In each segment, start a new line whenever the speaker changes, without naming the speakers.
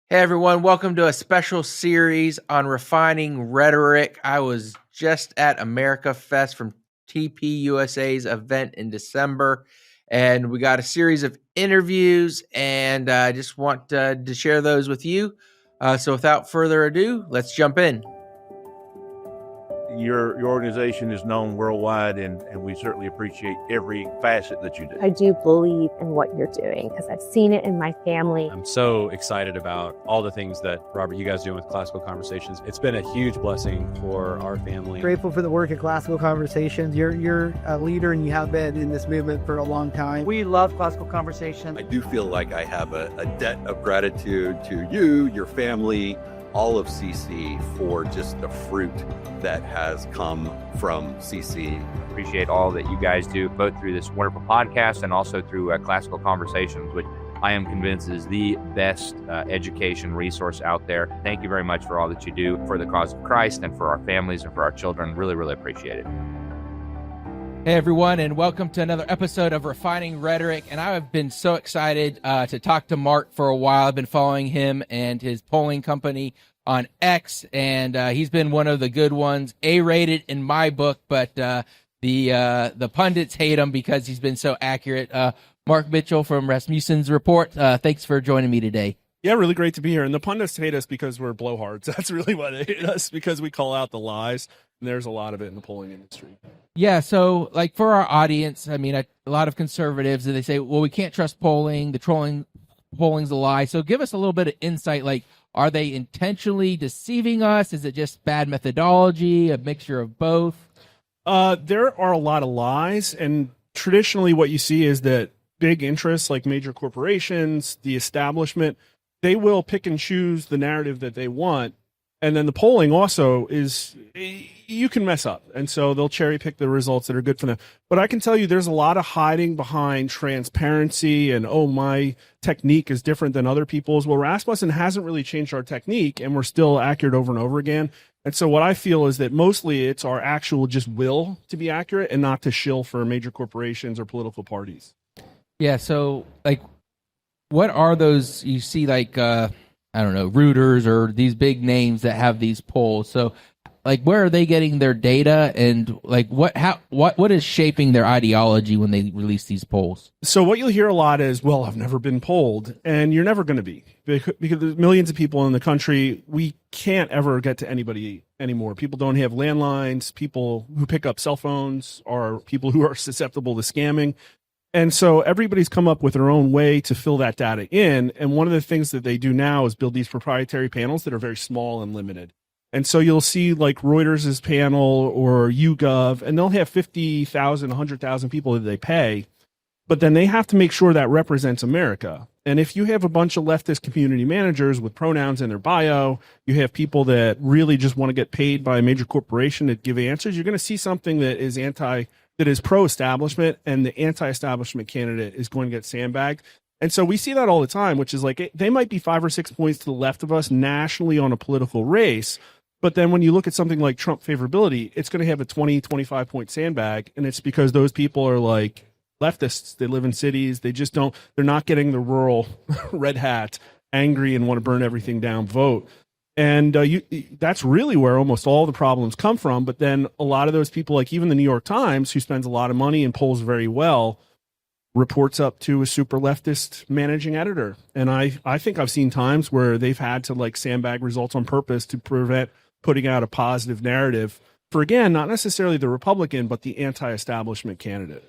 Hey everyone, welcome to a special series on refining rhetoric. I was just at America Fest from TPUSA's event in December, and we got a series of interviews, and I just want to share those with you. So without further ado, let's jump in.
Your organization is known worldwide, and we certainly appreciate every facet that you do.
I do believe in what you're doing because I've seen it in my family.
I'm so excited about all the things that, Robert, you guys do with Classical Conversations. It's been a huge blessing for our family.
Grateful for the work at Classical Conversations. You're a leader, and you have been in this movement for a long time.
We love Classical Conversations.
I do feel like I have a debt of gratitude to you, your family, all of CC for just the fruit that has come from CC.
Appreciate all that you guys do, both through this wonderful podcast and also through Classical Conversations, which I am convinced is the best education resource out there. Thank you very much for all that you do for the cause of Christ and for our families and for our children. Really, really appreciate it.
Hey everyone, and welcome to another episode of Refining Rhetoric. And I have been so excited to talk to Mark for a while. I've been following him and his polling company on X, and he's been one of the good ones, A-rated in my book, but the pundits hate him because he's been so accurate. Mark Mitchell from Rasmussen's Reports, thanks for joining me today.
Yeah, really great to be here. And the pundits hate us because we're blowhards. That's really why they hate us, because we call out the lies. And there's a lot of it in the polling industry.
Yeah, so like for our audience, I mean, a lot of conservatives, they say, well, we can't trust polling. The polling's a lie. So give us a little bit of insight. Like, are they intentionally deceiving us? Is it just bad methodology, a mixture of both?
There are a lot of lies. And traditionally what you see is that big interests like major corporations, the establishment, they will pick and choose the narrative that they want. And then the polling also is, you can mess up. And so they'll cherry pick the results that are good for them. But I can tell you there's a lot of hiding behind transparency and, oh, my technique is different than other people's. Well, Rasmussen hasn't really changed our technique, and we're still accurate over and over again. And so what I feel is that mostly it's our actual just will to be accurate and not to shill for major corporations or political parties.
Yeah, so like what are those you see, like I don't know, Reuters or these big names that have these polls? So like where are they getting their data, and like what is shaping their ideology when they release these polls?
So what you'll hear a lot is, well, I've never been polled, and you're never going to be, because there's millions of people in the country. We can't ever get to anybody anymore. People don't have landlines. People who pick up cell phones are people who are susceptible to scamming. And so everybody's come up with their own way to fill that data in. And one of the things that they do now is build these proprietary panels that are very small and limited. And so you'll see like Reuters' panel or YouGov, and they'll have 50,000, 100,000 people that they pay. But then they have to make sure that represents America. And if you have a bunch of leftist community managers with pronouns in their bio, you have people that really just want to get paid by a major corporation to give answers, you're going to see something that is pro-establishment, and the anti-establishment candidate is going to get sandbagged. And so we see that all the time, which is like they might be 5 or 6 points to the left of us nationally on a political race. But then when you look at something like Trump favorability, it's going to have a 20, 25 point sandbag. And it's because those people are like leftists. They live in cities. They're not getting the rural red hat, angry and want to burn everything down vote. And that's really where almost all the problems come from. But then a lot of those people, like even the New York Times, who spends a lot of money and polls very well, reports up to a super leftist managing editor. And I think I've seen times where they've had to like sandbag results on purpose to prevent putting out a positive narrative for, again, not necessarily the Republican, but the anti-establishment candidate.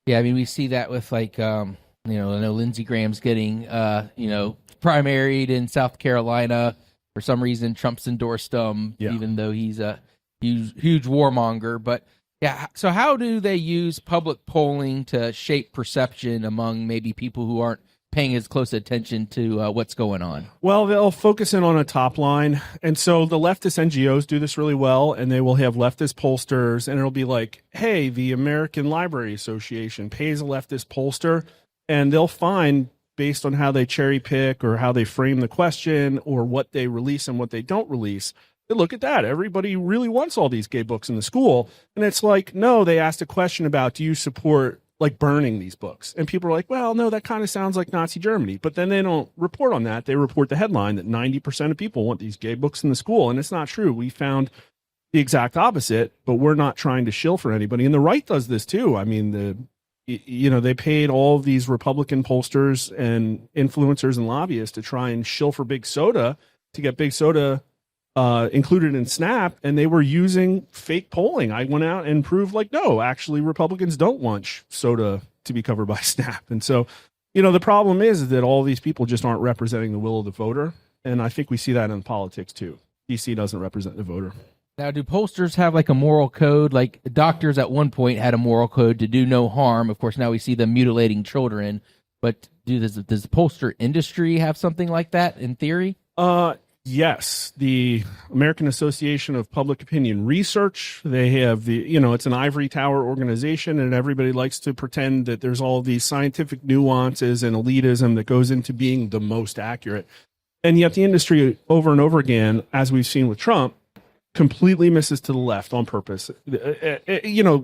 Yeah, I mean, we see that with like, I know Lindsey Graham's getting, primaried in South Carolina. For some reason, Trump's endorsed him, even though he's a huge warmonger. But yeah, so how do they use public polling to shape perception among maybe people who aren't paying as close attention to what's going on?
Well, they'll focus in on a top line. And so the leftist NGOs do this really well, and they will have leftist pollsters, and it'll be like, hey, the American Library Association pays a leftist pollster, and they'll find, based on how they cherry pick or how they frame the question or what they release and what they don't release, they look at that. Everybody really wants all these gay books in the school. And it's like, no, they asked a question about, do you support like burning these books. And people are like, well, no, that kind of sounds like Nazi Germany. But then they don't report on that. They report the headline that 90% of people want these gay books in the school. And it's not true. We found the exact opposite, but we're not trying to shill for anybody. And the right does this too. I mean, they paid all of these Republican pollsters and influencers and lobbyists to try and shill for Big Soda to get Big Soda included in SNAP, and they were using fake polling. I went out and proved like, no, actually Republicans don't want soda to be covered by SNAP. And so, the problem is that all these people just aren't representing the will of the voter. And I think we see that in politics too. DC doesn't represent the voter.
Now, do pollsters have like a moral code? Like doctors at one point had a moral code to do no harm. Of course, now we see them mutilating children. But does the pollster industry have something like that in theory?
Yes, the American Association of Public Opinion Research, they have it's an ivory tower organization, and everybody likes to pretend that there's all these scientific nuances and elitism that goes into being the most accurate. And yet the industry over and over again, as we've seen with Trump, completely misses to the left on purpose.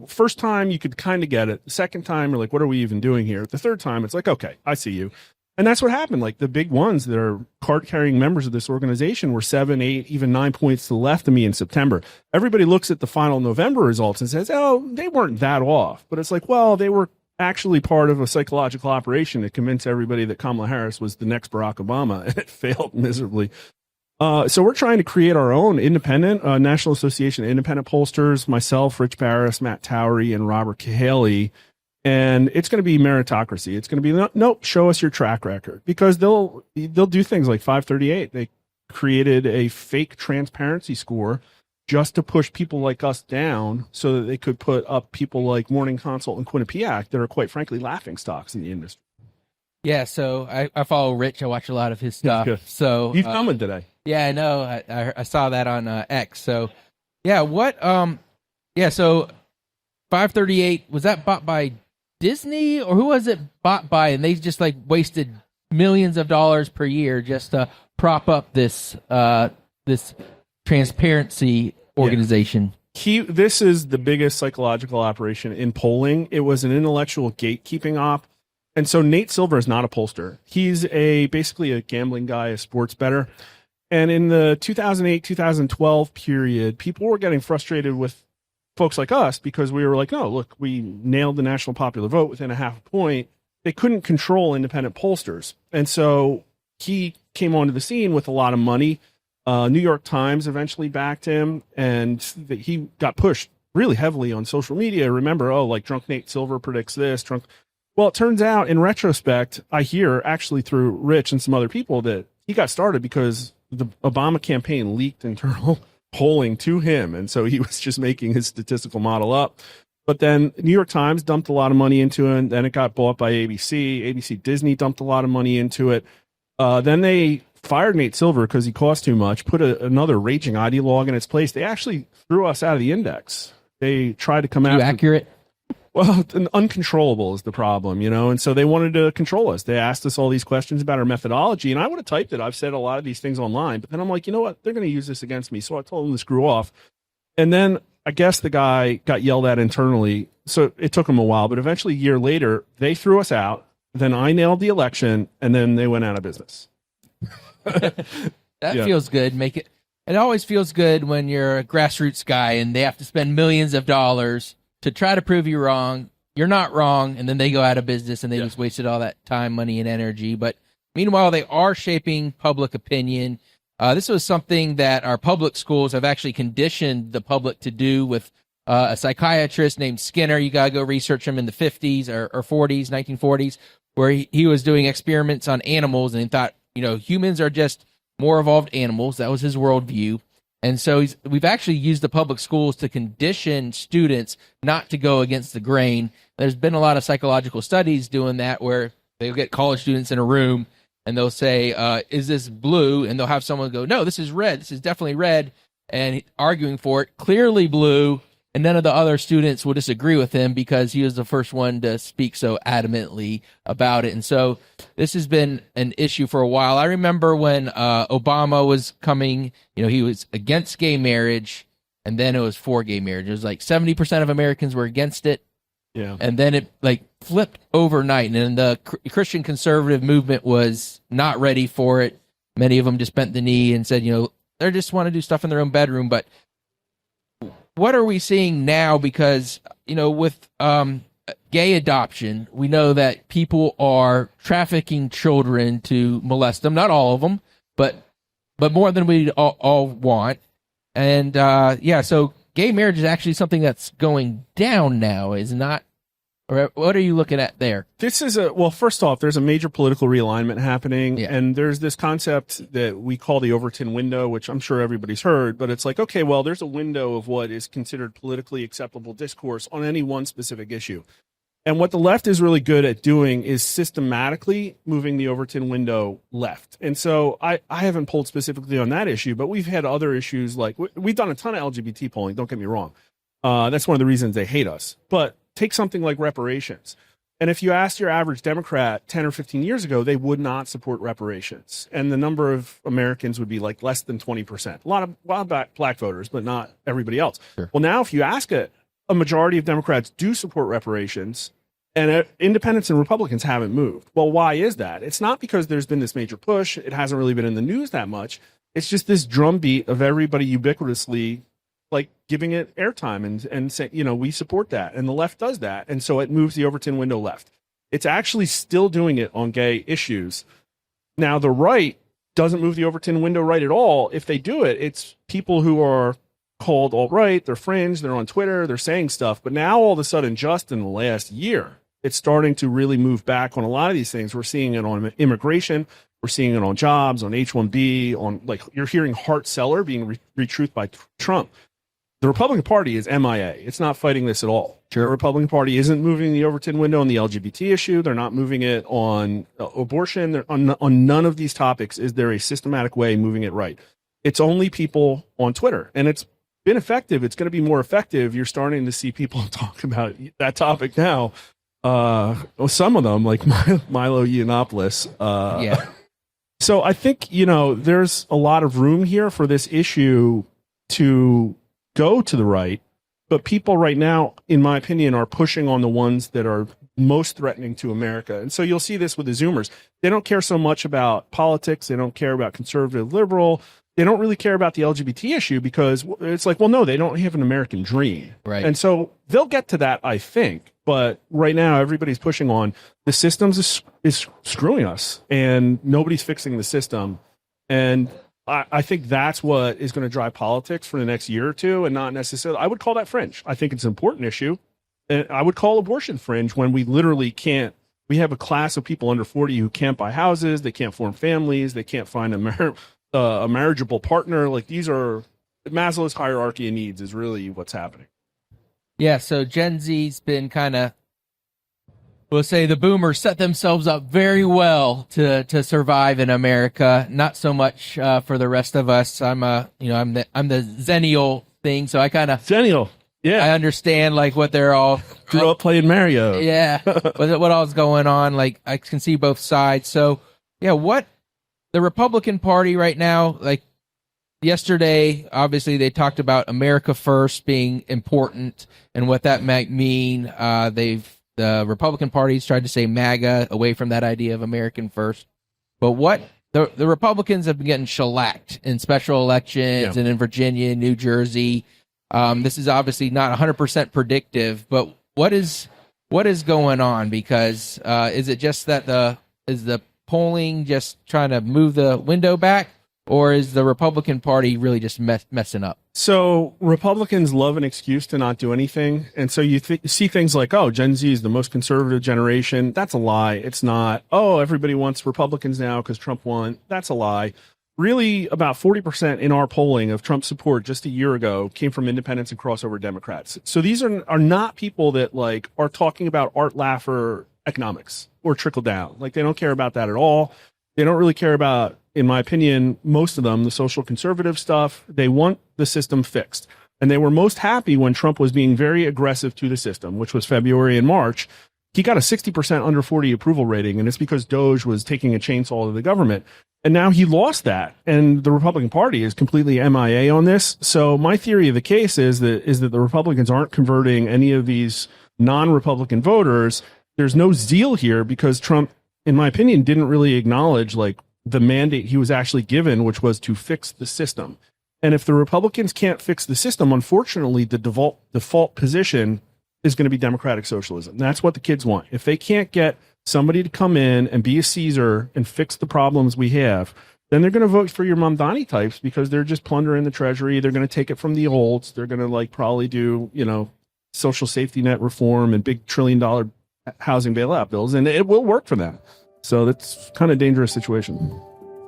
First time you could kind of get it. The second time you're like, what are we even doing here? The third time it's like, okay, I see you. And that's what happened. Like the big ones that are card-carrying members of this organization were 7, 8, even 9 points to the left of me in September. Everybody looks at the final November results and says, oh, they weren't that off. But it's like, well, they were actually part of a psychological operation to convince everybody that Kamala Harris was the next Barack Obama, and it failed miserably. So we're trying to create our own independent National Association of Independent Pollsters, myself, Rich Barris, Matt Towery, and Robert Cahaley. And it's going to be meritocracy. It's going to be, nope, show us your track record. Because they'll do things like FiveThirtyEight. They created a fake transparency score just to push people like us down so that they could put up people like Morning Consult and Quinnipiac that are, quite frankly, laughingstocks in the industry.
Yeah, so I follow Rich. I watch a lot of his stuff.
Good.
So
he's coming today.
Yeah, I know. I saw that on X. So, yeah, so FiveThirtyEight, was that bought by Disney, or who was it bought by? And they just like wasted millions of dollars per year just to prop up this transparency organization.
This is the biggest psychological operation in polling. It was an intellectual gatekeeping op. And so Nate Silver is not a pollster. He's basically a gambling guy, a sports bettor. And in the 2008-2012 period, people were getting frustrated with folks like us because we were like, no, look, we nailed the national popular vote within a half a point. They couldn't control independent pollsters. And so he came onto the scene with a lot of money. New York Times eventually backed him, and he got pushed really heavily on social media. Remember, Drunk Nate Silver predicts this. Well, it turns out in retrospect, I hear actually through Rich and some other people that he got started because the Obama campaign leaked internal polling to him. And so he was just making his statistical model up. But then New York Times dumped a lot of money into it. And then it got bought by ABC. Disney dumped a lot of money into it. Then they fired Nate Silver because he cost too much, put another raging ideologue in its place. They actually threw us out of the index. They tried to come out.
Accurate?
Well, uncontrollable is the problem, and so they wanted to control us. They asked us all these questions about our methodology, and I would have typed it. I've said a lot of these things online, but then I'm like, you know what? They're going to use this against me. So I told them to screw off. And then I guess the guy got yelled at internally. So it took him a while, but eventually a year later, they threw us out. Then I nailed the election, and then they went out of business.
That feels good. It always feels good when you're a grassroots guy and they have to spend millions of dollars to try to prove you wrong. You're not wrong, and then they go out of business and they just wasted all that time, money, and energy. But meanwhile, they are shaping public opinion. This was something that our public schools have actually conditioned the public to do with a psychiatrist named Skinner. You got to go research him in the 50s or 40s, 1940s, where he was doing experiments on animals and he thought, humans are just more evolved animals. That was his worldview. And so we've actually used the public schools to condition students not to go against the grain. There's been a lot of psychological studies doing that where they'll get college students in a room and they'll say, is this blue? And they'll have someone go, no, this is red. This is definitely red. And arguing for it, clearly blue. And none of the other students will disagree with him because he was the first one to speak so adamantly about it. And so this has been an issue for a while. I remember when Obama was coming, he was against gay marriage, and then it was for gay marriage. It was like 70% of Americans were against it.
Yeah.
And then flipped overnight, and the Christian conservative movement was not ready for it. Many of them just bent the knee and said, they just want to do stuff in their own bedroom. But what are we seeing now? Because, with gay adoption, we know that people are trafficking children to molest them. Not all of them, but more than we all want. And so gay marriage is actually something that's going down now, is not. Or what are you looking at there?
This is first off, there's a major political realignment happening, and there's this concept that we call the Overton Window, which I'm sure everybody's heard, but it's like, okay, well, there's a window of what is considered politically acceptable discourse on any one specific issue. And what the left is really good at doing is systematically moving the Overton window left. And so I haven't polled specifically on that issue, but we've had other issues like we've done a ton of LGBT polling. Don't get me wrong. That's one of the reasons they hate us. But take something like reparations. And if you asked your average Democrat 10 or 15 years ago, they would not support reparations. And the number of Americans would be like less than 20%. A lot of black voters, but not everybody else. Sure. Well, now if you ask it, a majority of Democrats do support reparations, and independents and Republicans haven't moved. Well, why is that? It's not because there's been this major push. It hasn't really been in the news that much. It's just this drumbeat of everybody ubiquitously like giving it airtime and saying, we support that. And the left does that. And so it moves the Overton window left. It's actually still doing it on gay issues. Now, the right doesn't move the Overton window right at all. If they do it, it's people who are called alt-right, they're fringe, they're on Twitter, they're saying stuff. But now all of a sudden, just in the last year, it's starting to really move back on a lot of these things. We're seeing it on immigration. We're seeing it on jobs, on H-1B, on you're hearing Hart Celler being retruthed by Trump. The Republican Party is MIA. It's not fighting this at all. Sure. The Republican Party isn't moving the Overton window on the LGBT issue. They're not moving it on abortion. On none of these topics is there a systematic way moving it right. It's only people on Twitter. And it's been effective. It's going to be more effective. You're starting to see people talk about that topic now. Some of them, like Milo Yiannopoulos.
Yeah.
So I think, there's a lot of room here for this issue to go to the right, but people right now, in my opinion, are pushing on the ones that are most threatening to America. And so you'll see this with the Zoomers. They don't care so much about politics. They don't care about conservative, liberal. They don't really care about the LGBT issue because it's like, well, no, they don't have an American dream.
Right.
And so they'll get to that, I think. But right now, everybody's pushing on the systems is screwing us, and nobody's fixing the system. And I think that's what is going to drive politics for the next year or two, and not necessarily. I would call that fringe. I think it's an important issue. And I would call abortion fringe when we literally can't. We have a class of people under 40 who can't buy houses, they can't form families, they can't find a marriageable partner. Like, these are Maslow's hierarchy of needs is really what's happening.
Yeah, so Gen Z's been kind of, we'll say the boomers set themselves up very well to survive in America. Not so much for the rest of us. I'm the Zennial thing, so I kind of
Zennial. Yeah,
I understand like what they're all
grew up playing Mario.
Yeah, what all's going on? Like, I can see both sides. So yeah, what the Republican Party right now, like yesterday, obviously they talked about America First being important and what that might mean. The Republican Party's tried to say MAGA, away from that idea of American First. But what the Republicans have been getting shellacked in special elections and in Virginia, New Jersey. This is obviously not 100% predictive, but what is going on? Because is it just that is the polling just trying to move the window back, or is the Republican Party really just messing up?
So Republicans love an excuse to not do anything. And so you see things like, oh, Gen Z is the most conservative generation. That's a lie. It's not. Oh, everybody wants Republicans now because Trump won. That's a lie. Really, about 40% in our polling of Trump support just a year ago came from independents and crossover Democrats. So these are not people that like are talking about Art Laffer economics or trickle down. Like, they don't care about that at all. They don't really care about, in my opinion, most of them, the social conservative stuff. They want the system fixed. And they were most happy when Trump was being very aggressive to the system, which was February and March. He got a 60% under 40 approval rating, and it's because Doge was taking a chainsaw to the government. And now he lost that, and the Republican Party is completely MIA on this. So my theory of the case is that the Republicans aren't converting any of these non-Republican voters. there's no zeal here because Trump, in my opinion, didn't really acknowledge like the mandate he was actually given, which was to fix the system. And if the Republicans can't fix the system, unfortunately, the default position is going to be democratic socialism. That's what the kids want. If they can't get somebody to come in and be a Caesar and fix the problems we have, then they're going to vote for your Mamdani types because they're just plundering the treasury. They're going to take it from the olds. They're going to like probably do, social safety net reform and big $1 trillion housing bailout bills, and it will work for them. So that's kind of a dangerous situation.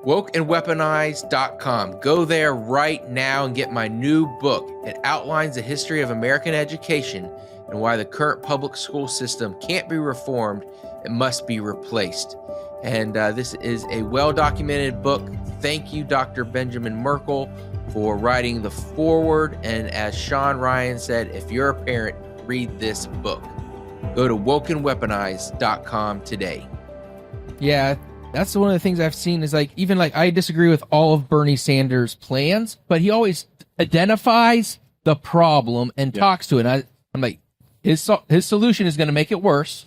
Wokeandweaponized.com. Go there right now and get my new book. It outlines the history of American education and why the current public school system can't be reformed. It must be replaced. And this is a well-documented book. Thank you, Dr. Benjamin Merkel, for writing the foreword. And as Sean Ryan said, if you're a parent, read this book. Go to wokeandweaponized.com today. Yeah, that's one of the things I've seen is like, even like I disagree with all of Bernie Sanders' plans, but he always identifies the problem and talks to it. And I'm like, his solution is going to make it worse,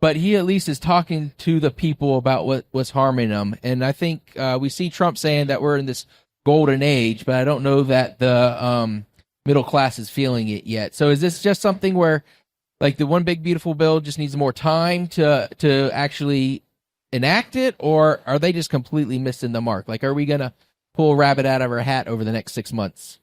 but he at least is talking to the people about what's harming them. And I think we see Trump saying that we're in this golden age, but I don't know that the middle class is feeling it yet. So is this just something where like the one big beautiful bill just needs more time to actually enact it, or are they just completely missing the mark? Like, are we going to pull a rabbit out of our hat over the next 6 months?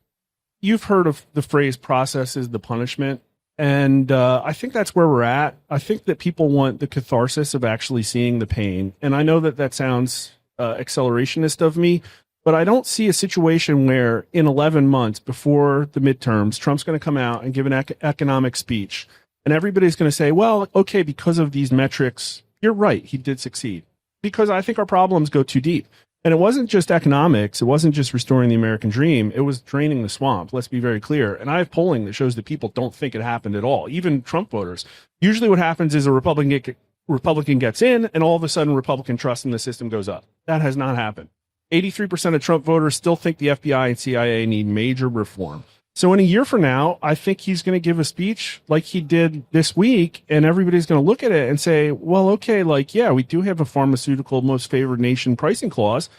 You've heard of the phrase process is the punishment. And I think that's where we're at. I think that people want the catharsis of actually seeing the pain. And I know that sounds accelerationist of me, but I don't see a situation where in 11 months before the midterms, Trump's going to come out and give an economic speech. And everybody's going to say, well, okay, because of these metrics, you're right, he did succeed. Because I think our problems go too deep. And it wasn't just economics. It wasn't just restoring the American dream. It was draining the swamp. Let's be very clear. And I have polling that shows that people don't think it happened at all, even Trump voters. Usually what happens is a Republican gets in, and all of a sudden Republican trust in the system goes up. That has not happened. 83% of Trump voters still think the FBI and CIA need major reform. So in a year from now, I think he's going to give a speech like he did this week, and everybody's going to look at it and say, well, okay, like, yeah, we do have a pharmaceutical most favored nation pricing clause,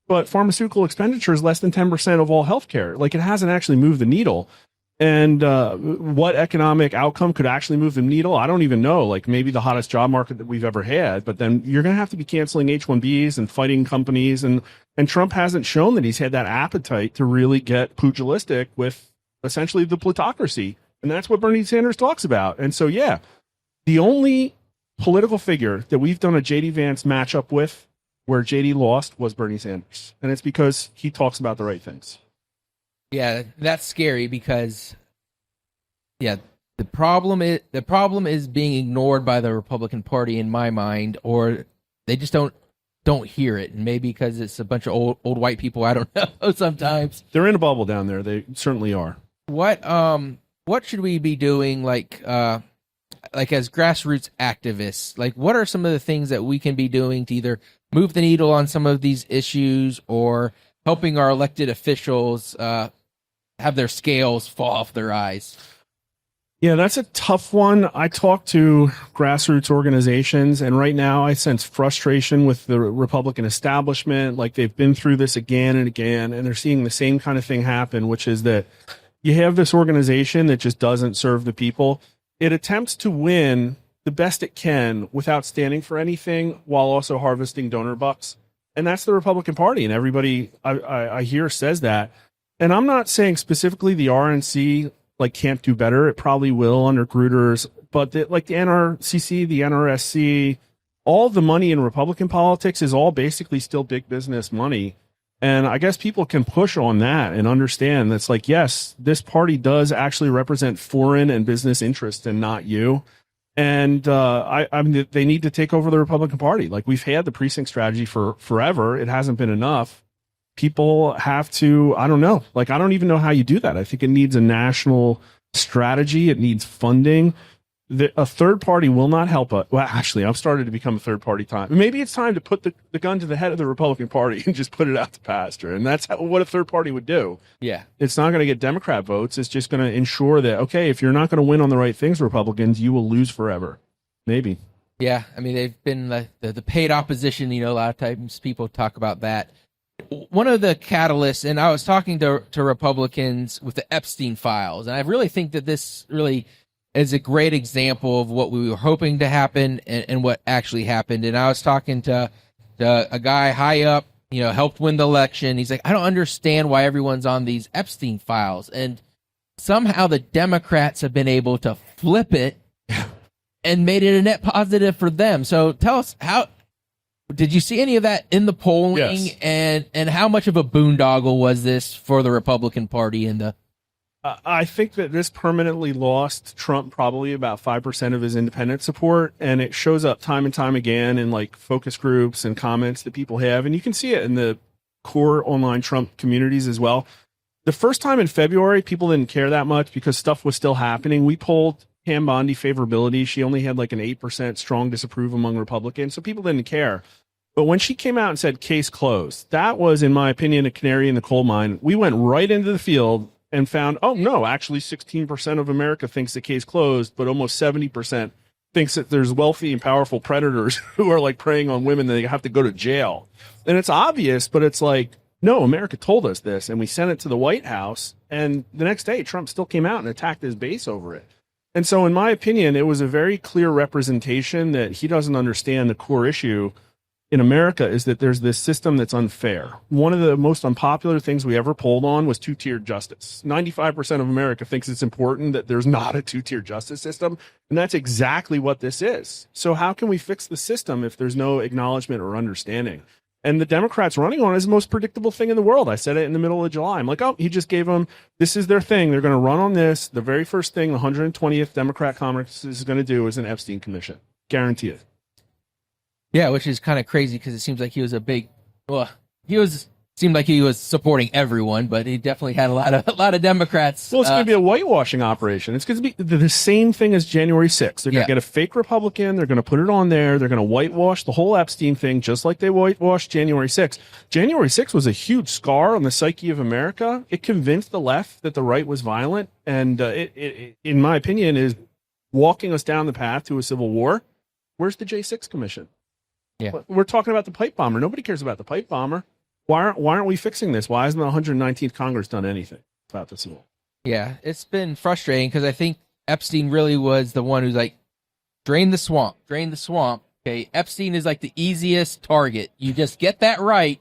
but pharmaceutical expenditure is less than 10% of all healthcare. Like, it hasn't actually moved the needle. And what economic outcome could actually move the needle? I don't even know. Like, maybe the hottest job market that we've ever had, but then you're going to have to be canceling H-1Bs and fighting companies. And Trump hasn't shown that he's had that appetite to really get pugilistic with essentially the plutocracy. And that's what Bernie Sanders talks about. And so, yeah, the only political figure that we've done a J.D. Vance matchup with where J.D. lost was Bernie Sanders. And it's because he talks about the right things.
Yeah, that's scary because, yeah, the problem is being ignored by the Republican Party in my mind, or they just don't hear it. And maybe because it's a bunch of old white people, I don't know, sometimes.
They're in a bubble down there. They certainly are.
What should we be doing like as grassroots activists? Like, what are some of the things that we can be doing to either move the needle on some of these issues or helping our elected officials have their scales fall off their eyes?
Yeah, that's a tough one. I talk to grassroots organizations, and right now I sense frustration with the Republican establishment. Like, they've been through this again and again, and they're seeing the same kind of thing happen, which is that you have this organization that just doesn't serve the people. It attempts to win the best it can without standing for anything while also harvesting donor bucks. And that's the Republican Party. And everybody I hear says that. And I'm not saying specifically the RNC can't do better. It probably will under Gruters. But the NRCC, the NRSC, all the money in Republican politics is all basically still big business money. And I guess people can push on that and understand that's like, yes, this party does actually represent foreign and business interests and not you. And I mean, they need to take over the Republican Party. Like, we've had the precinct strategy for forever. It hasn't been enough. People have to, I don't know. Like, I don't even know how you do that. I think it needs a national strategy. It needs funding. A third party will not help us. Well, actually, I've started to become a third party time. Maybe it's time to put the gun to the head of the Republican Party and just put it out to pasture. And that's what a third party would do.
Yeah.
It's not going to get Democrat votes. It's just going to ensure that, okay, if you're not going to win on the right things, Republicans, you will lose forever. Maybe.
Yeah, I mean, they've been the paid opposition. A lot of times people talk about that. One of the catalysts, and I was talking to Republicans with the Epstein files, and I really think that this really is a great example of what we were hoping to happen and what actually happened. And I was talking to a guy high up, helped win the election. He's like, I don't understand why everyone's on these Epstein files. And somehow the Democrats have been able to flip it and made it a net positive for them. So tell us, how did you see any of that in the polling?
Yes.
And how much of a boondoggle was this for the Republican Party and the
I think that this permanently lost Trump probably about 5% of his independent support, and it shows up time and time again in like focus groups and comments that people have, and you can see it in the core online Trump communities as well. The first time in February, people didn't care that much because stuff was still happening. We polled Pam Bondi favorability. She only had like an 8% strong disapprove among Republicans, so people didn't care. But when she came out and said case closed, that was, in my opinion, a canary in the coal mine. We went right into the field and found, oh, no, actually 16% of America thinks the case closed, but almost 70% thinks that there's wealthy and powerful predators who are like preying on women that they have to go to jail. And it's obvious, but it's like, no, America told us this, and we sent it to the White House, and the next day Trump still came out and attacked his base over it. And so in my opinion, it was a very clear representation that he doesn't understand the core issue in America is that there's this system that's unfair. One of the most unpopular things we ever polled on was two-tiered justice. 95% of America thinks it's important that there's not a two-tiered justice system, and that's exactly what this is. So how can we fix the system if there's no acknowledgement or understanding? And the Democrats running on it is the most predictable thing in the world. I said it in the middle of July. I'm like, oh, he just gave them, this is their thing. They're going to run on this. The very first thing the 120th Democrat Congress is going to do is an Epstein commission. Guarantee it.
Yeah, which is kind of crazy because it seems like he was seemed like he was supporting everyone, but he definitely had a lot of Democrats.
Well, it's going to be a whitewashing operation. It's going to be the same thing as January 6th. They're going to get a fake Republican. They're going to put it on there. They're going to whitewash the whole Epstein thing, just like they whitewashed January 6th. January 6th was a huge scar on the psyche of America. It convinced the left that the right was violent, and it, in my opinion, is walking us down the path to a civil war. Where's the J6 Commission?
Yeah,
we're talking about the pipe bomber. Nobody cares about the pipe bomber. Why aren't we fixing this? Why hasn't the 119th Congress done anything about this at all?
Yeah, it's been frustrating because I think Epstein really was the one who's like, drain the swamp. Okay, Epstein is like the easiest target. You just get that right,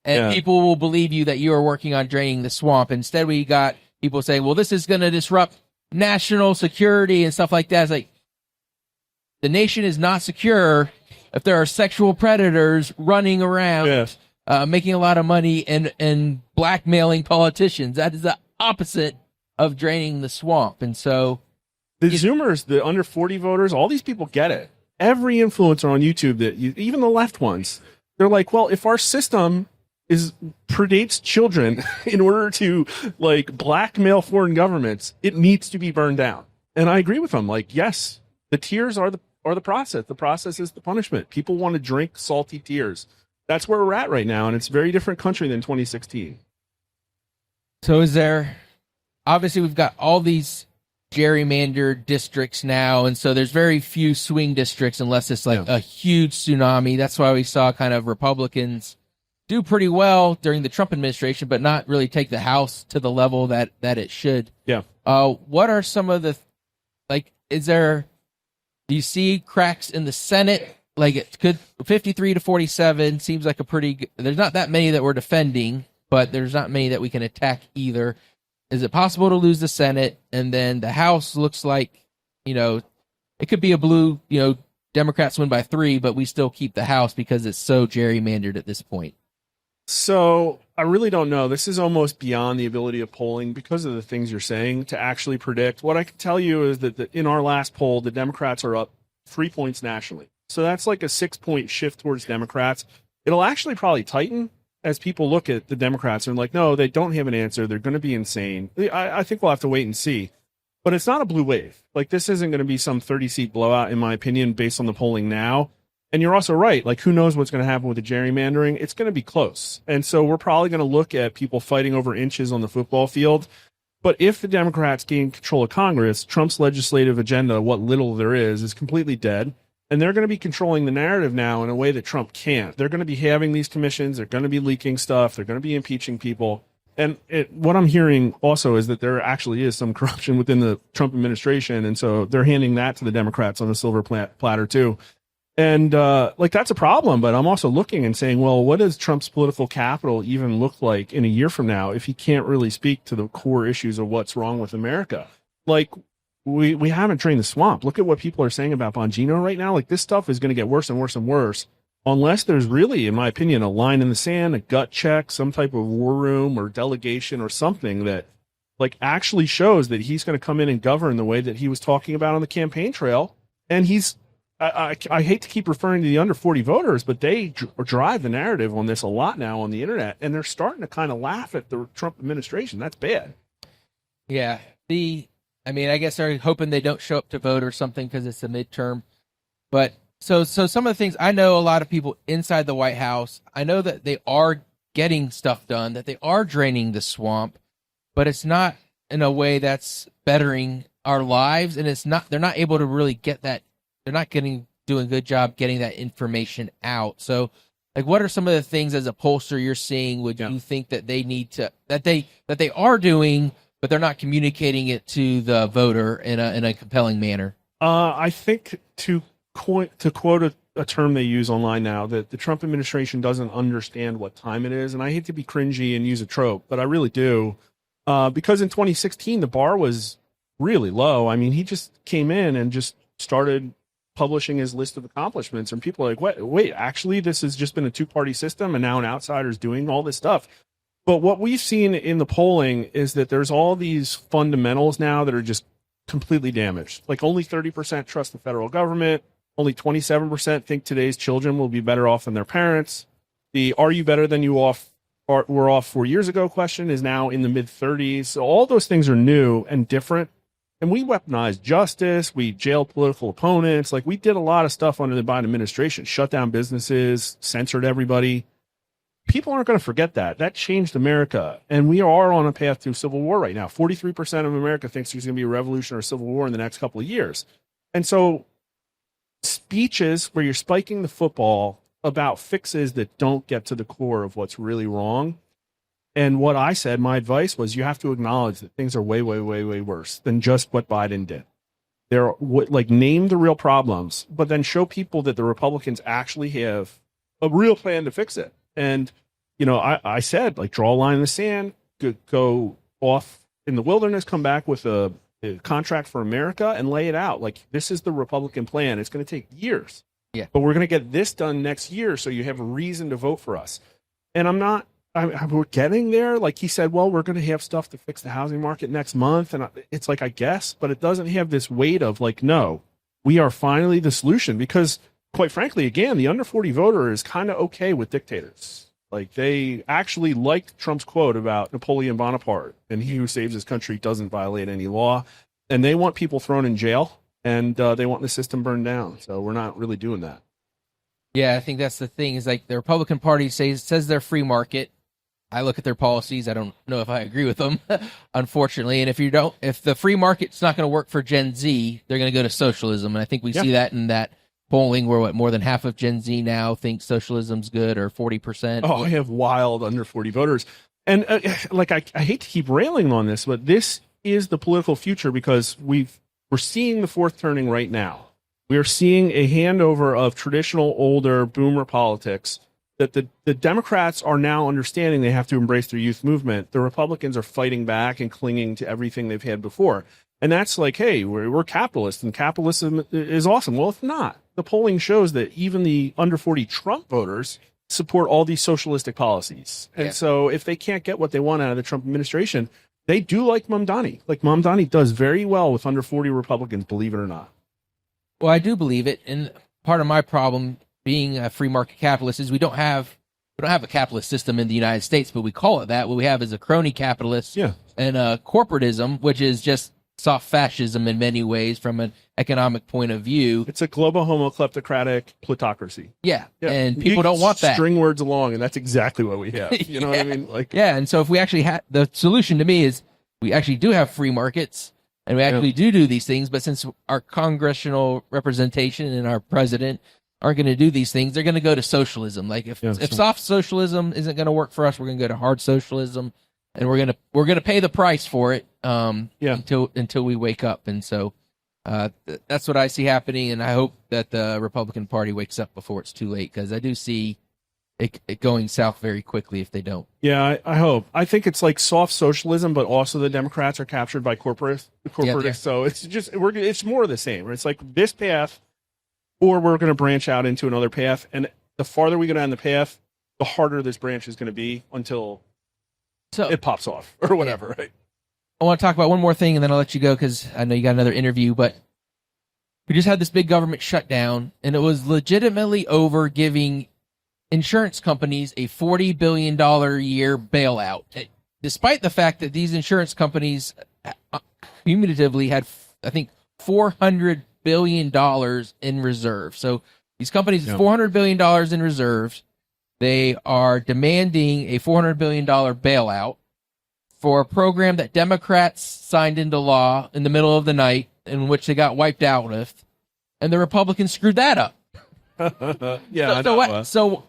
and people will believe you that you are working on draining the swamp. Instead, we got people saying, well, this is going to disrupt national security and stuff like that. It's like, the nation is not secure if there are sexual predators running around, making a lot of money and blackmailing politicians. That is the opposite of draining the swamp. And so
the Zoomers, the under 40 voters, all these people get it. Every influencer on YouTube, even the left ones, they're like, well, if our system predates children in order to like blackmail foreign governments, it needs to be burned down. And I agree with them. Like, yes, the tears are the process. The process is the punishment. People want to drink salty tears. That's where we're at right now, and it's a very different country than 2016.
So obviously we've got all these gerrymandered districts now, and so there's very few swing districts unless it's like a huge tsunami. That's why we saw kind of Republicans do pretty well during the Trump administration, but not really take the House to the level that it should. Yeah. What are some of the, do you see cracks in the Senate? Like, it could 53 to 47 seems like there's not that many that we're defending, but there's not many that we can attack either. Is it possible to lose the Senate? And then the House looks like, it could be a blue, Democrats win by 3, but we still keep the House because it's so gerrymandered at this point.
So I really don't know. This is almost beyond the ability of polling because of the things you're saying to actually predict. What I can tell you is that in our last poll, the Democrats are up 3 points nationally. So that's like a 6-point shift towards Democrats. It'll actually probably tighten as people look at the Democrats and like, no, they don't have an answer. They're going to be insane. I think we'll have to wait and see. But it's not a blue wave. Like, this isn't going to be some 30-seat blowout, in my opinion, based on the polling now. And you're also right. Like, who knows what's going to happen with the gerrymandering? It's going to be close. And so we're probably going to look at people fighting over inches on the football field. But if the Democrats gain control of Congress, Trump's legislative agenda, what little there is completely dead. And they're going to be controlling the narrative now in a way that Trump can't. They're going to be having these commissions. They're going to be leaking stuff. They're going to be impeaching people. And what I'm hearing also is that there actually is some corruption within the Trump administration. And so they're handing that to the Democrats on the silver platter too. And like, that's a problem. But I'm also looking and saying, well, what does Trump's political capital even look like in a year from now if he can't really speak to the core issues of what's wrong with America? Like, we haven't drained the swamp. Look at what people are saying about Bongino right now. Like, this stuff is going to get worse and worse and worse unless there's really, in my opinion, a line in the sand, a gut check, some type of war room or delegation or something that like actually shows that he's going to come in and govern the way that he was talking about on the campaign trail. And I hate to keep referring to the under 40 voters, but they drive the narrative on this a lot now on the internet, and they're starting to kind of laugh at the Trump administration. That's bad.
Yeah. I guess they're hoping they don't show up to vote or something because it's a midterm. But so some of the things, I know a lot of people inside the White House, I know that they are getting stuff done, that they are draining the swamp, but it's not in a way that's bettering our lives. And they're not able to really get that. They're not doing a good job getting that information out. So like, what are some of the things as a pollster you're seeing you think that they need to, that they are doing, but they're not communicating it to the voter in a compelling manner? I
think to quote a term they use online now, that the Trump administration doesn't understand what time it is. And I hate to be cringy and use a trope, but I really do. Because in 2016, the bar was really low. I mean, he just came in and just started publishing his list of accomplishments, and people are like, wait, actually, this has just been a two-party system, and now an outsider's doing all this stuff. But what we've seen in the polling is that there's all these fundamentals now that are just completely damaged. Like, only 30% trust the federal government. Only 27% think today's children will be better off than their parents. The "are you better than you were off 4 years ago" question is now in the mid-30s. So all those things are new and different. And we weaponized justice. We jailed political opponents. Like, we did a lot of stuff under the Biden administration, shut down businesses, censored everybody. People aren't going to forget that. That changed America. And we are on a path to civil war right now. 43% of America thinks there's going to be a revolution or a civil war in the next couple of years. And so speeches where you're spiking the football about fixes that don't get to the core of what's really wrong. And what I said, my advice was, you have to acknowledge that things are way, way, way, way worse than just what Biden did. They're name the real problems, but then show people that the Republicans actually have a real plan to fix it. And, I said, draw a line in the sand, go off in the wilderness, come back with a contract for America and lay it out. Like, this is the Republican plan. It's going to take years.
Yeah.
But we're going to get this done next year, so you have a reason to vote for us. And we're getting there. Like, he said, well, we're going to have stuff to fix the housing market next month. And it's like, I guess, but it doesn't have this weight of no, we are finally the solution. Because quite frankly, again, the under 40 voter is kind of okay with dictators. Like, they actually liked Trump's quote about Napoleon Bonaparte, and he who saves his country doesn't violate any law. And they want people thrown in jail, and they want the system burned down. So we're not really doing that.
Yeah, I think that's the thing, is the Republican Party says they're free market. I look at their policies. I don't know if I agree with them, unfortunately. And if the free market's not going to work for Gen Z, they're going to go to socialism. And I think we see that in that polling where more than half of Gen Z now thinks socialism's good, or 40%.
Oh, I have wild under 40 voters. And I hate to keep railing on this, but this is the political future, because we're seeing the fourth turning right now. We are seeing a handover of traditional older boomer politics that the Democrats are now understanding they have to embrace their youth movement. The Republicans are fighting back and clinging to everything they've had before. And that's like, hey, we're capitalists, and capitalism is awesome. Well, it's not. The polling shows that even the under 40 Trump voters support all these socialistic policies. And so if they can't get what they want out of the Trump administration, they do like Mamdani. Like, Mamdani does very well with under 40 Republicans, believe it or not.
Well, I do believe it. And part of my problem being a free market capitalist is we don't have a capitalist system in the United States, but we call it that. What we have is a crony capitalist and a corporatism, which is just soft fascism in many ways from an economic point of view.
It's a global homo kleptocratic plutocracy.
Yeah. And people don't want that.
String words along, and that's exactly what we have. You know what I mean?
And so if we actually the solution to me is we actually do have free markets, and we actually do these things. But since our congressional representation and our president aren't going to do these things, they're going to go to socialism. Like if soft socialism isn't going to work for us, we're going to go to hard socialism, and we're going to pay the price for it until we wake up. And so that's what I see happening, and I hope that the Republican Party wakes up before it's too late, because I do see it going south very quickly if they don't.
Yeah, I hope. I think it's like soft socialism, but also the Democrats are captured by corporatists. So it's more of the same. It's like this path, or we're going to branch out into another path. And the farther we go down the path, the harder this branch is going to be until it pops off or whatever, right?
I want to talk about one more thing, and then I'll let you go, because I know you got another interview. But we just had this big government shutdown, and it was legitimately over giving insurance companies a $40 billion a year bailout, despite the fact that these insurance companies cumulatively had, I think, $400 billion in reserves. So these companies have $400 billion in reserves. They are demanding a $400 billion bailout for a program that Democrats signed into law in the middle of the night, in which they got wiped out with, and the Republicans screwed that up. So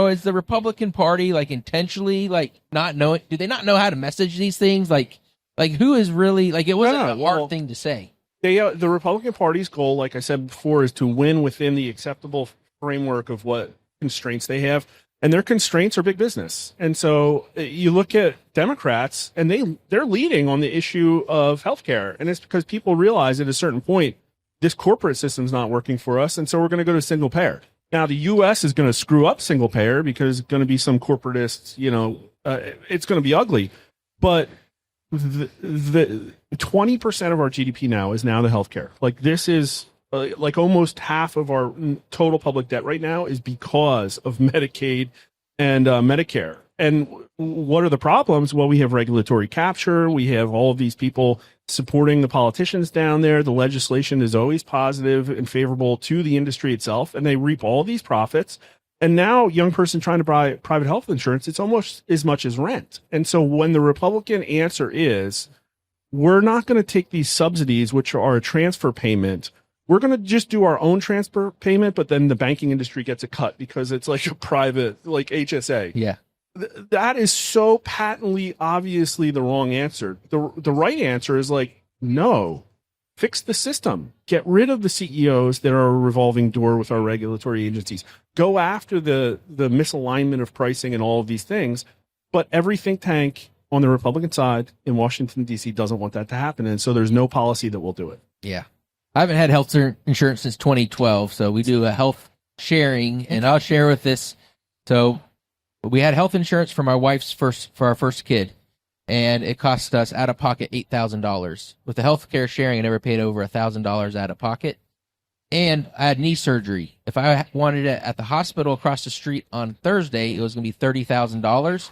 is the Republican Party like intentionally like not knowing? Do they not know how to message these things? Like who is really like? It wasn't a hard thing to say.
The Republican Party's goal, like I said before, is to win within the acceptable framework of what constraints they have, and their constraints are big business. And so you look at Democrats, and they're leading on the issue of healthcare, and it's because people realize at a certain point, this corporate system's not working for us, and so we're going to go to single payer. Now, the U.S. is going to screw up single payer because it's going to be some corporatists, it's going to be ugly. But the 20% of our GDP now is now the healthcare. Like, this is like almost half of our total public debt right now is because of Medicaid and Medicare. And what are the problems? Well, we have regulatory capture. We have all of these people supporting the politicians down there. The legislation is always positive and favorable to the industry itself, and they reap all these profits. And now, young person trying to buy private health insurance, it's almost as much as rent. And so when the Republican answer is, we're not going to take these subsidies, which are a transfer payment, we're going to just do our own transfer payment, but then the banking industry gets a cut because it's like a private, like HSA.
Yeah.
That is so patently, obviously the wrong answer. The right answer is like, no, fix the system. Get rid of the CEOs that are a revolving door with our regulatory agencies. Go after the misalignment of pricing and all of these things. But every think tank on the Republican side in Washington, D.C. doesn't want that to happen. And so there's no policy that will do it.
Yeah. I haven't had health insurance since 2012. So we do a health sharing, and I'll share with this. So we had health insurance for my wife's for our first kid, and it cost us out of pocket $8,000. With the healthcare sharing, I never paid over $1,000 out of pocket. And I had knee surgery. If I wanted it at the hospital across the street on Thursday, it was going to be $30,000.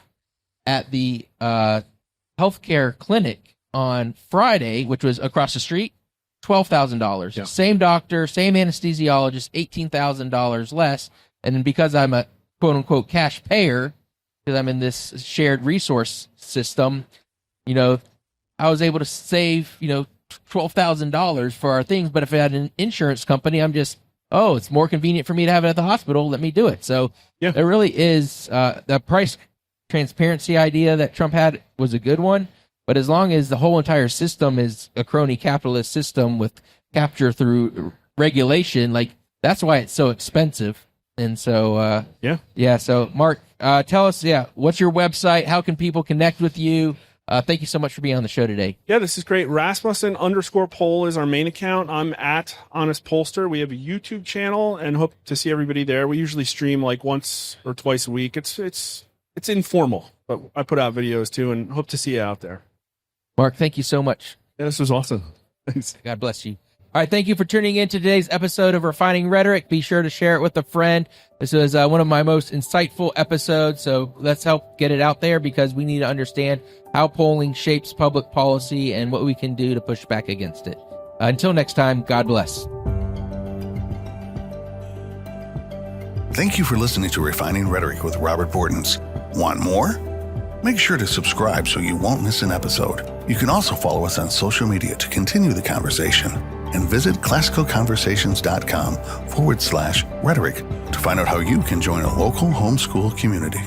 At the healthcare clinic on Friday, which was across the street, $12,000. Yeah. Same doctor, same anesthesiologist, $18,000 less. And then because I'm a quote unquote cash payer, because I'm in this shared resource system, I was able to save, $12,000 for our things. But if I had an insurance company, I'm just, it's more convenient for me to have it at the hospital. Let me do it. So there really is the price transparency idea that Trump had was a good one. But as long as the whole entire system is a crony capitalist system with capture through regulation, like that's why it's so expensive. And so, So Mark, tell us, what's your website? How can people connect with you? Thank you so much for being on the show today.
Yeah, this is great. Rasmussen_poll is our main account. I'm at Honest Pollster. We have a YouTube channel and hope to see everybody there. We usually stream like once or twice a week. It's informal, but I put out videos too and hope to see you out there.
Mark, thank you so much.
Yeah, this was awesome. Thanks.
God bless you. All right, thank you for tuning in to today's episode of Refining Rhetoric. Be sure to share it with a friend. This was one of my most insightful episodes, so let's help get it out there because we need to understand how polling shapes public policy and what we can do to push back against it. Until next time, God bless.
Thank you for listening to Refining Rhetoric with Robert Bortons. Want more? Make sure to subscribe so you won't miss an episode. You can also follow us on social media to continue the conversation, and visit classicalconversations.com/rhetoric to find out how you can join a local homeschool community.